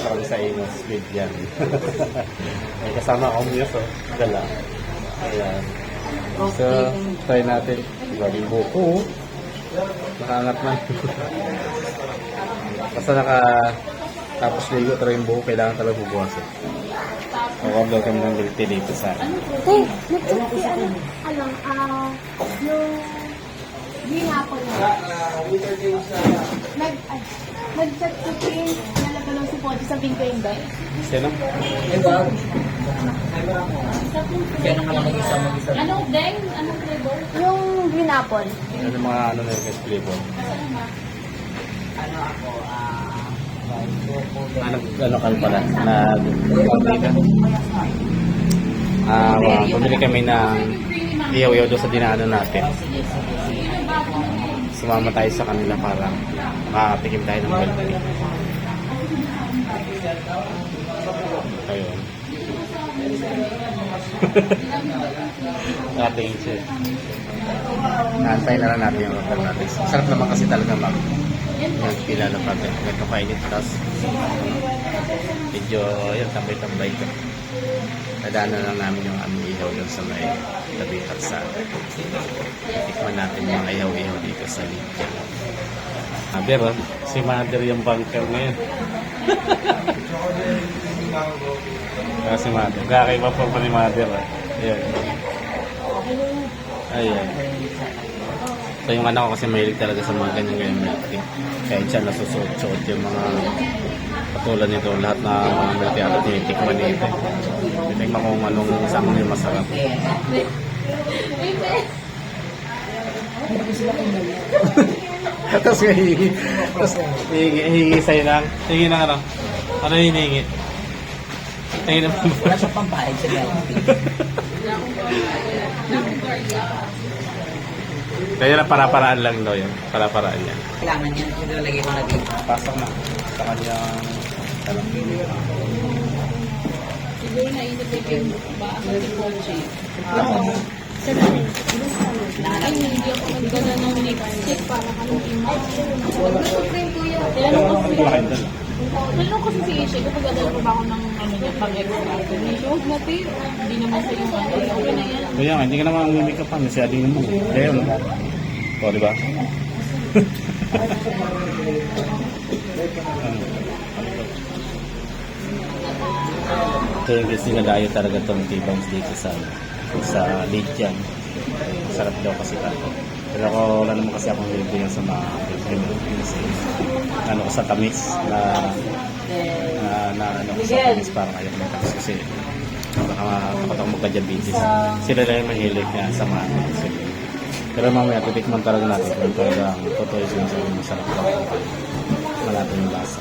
Pupunta kami sa Inos, Bigyan. May kasama akong miyos, oh. Dala. Ayan. So, try natin. Grabe yung buko, oh. Nakaangat na. Basta tapos ligo talaga yung buko, kailangan talaga bubuhasin. Mag-order kami ng milk tea dito sa Yung green apple na. Nag-chat ko yung nalagalaw si Pochi sa Bing Bang Bang. Sino? Anong deng? Anong flavor? Yung green apple. Ano mga ano na yung flavor? Ano ka pala? Pumili kami ng iyaw-iyaw doon sa dinaanan natin. Sumama tayo sa kanila para makatikim tayo ng milk tea. Ayun. Ating siya. Naantay na lang natin yung order natin. Sarap naman kasi talaga yung pila ng pag ganito kainit. Tapos medyo yun, tambay-tambay ko. Nadaanan lang namin yung aming ihaw doon sa may tabi Taksaan. Tikman natin yung ihaw-ihaw dito sa Lidya. Pero si Mother yung bunker ngayon. Si Mother. Kakaiba pa ni Mother. Ayan. Ayan. So yung anak ko kasi mahilig talaga sa mga ganyan milk tea. Kaya siya nasusuot-suot yung mga katulad nito. Lahat na mga milk tea at tinitikman nito. Titikman ko kung anong isang yung masarap. Tapos hihingi. Tapos hihingi sa'yo lang. Hihingi ng ano? Ano hihingi? Hihingi ng wala sa pambayad sa milk tea. Kaya na para-paraan lang daw yun. Para-paraan yan. Kailangan yan. Ilalagay ko na dito. Pasok na sa kanyang Siguro na inibigay mo ba ako si Pochi? Ay, hindi ako magdala ng lipstick para kami imaw. Nag-supreme ko yan. Tanong kasi si Isha, kapag dadala ko ba ako ng pag-extra? Huwag natin. Hindi naman sa yung ano. Okay na yan. Kaya nga, hindi ka naman umimik ka pa. Masyading naman. Kaya no? O, diba? So yung guys, nilalayo talaga itong T-Bounce dito sa Lidyan. Sarap daw kasi ako. Pero ako, wala naman kasi akong nilalayo sa mga ano ko sa tamis na ano ko sa tamis parang ayaw ko ng tamis kasi baka takot ako magka-diabetes. Sila lang yung mahilig na sa mga ano. Pero mamaya titikman talaga natin kung talagang totoo yung sinasabi masarap daw. Malapit yung lasa.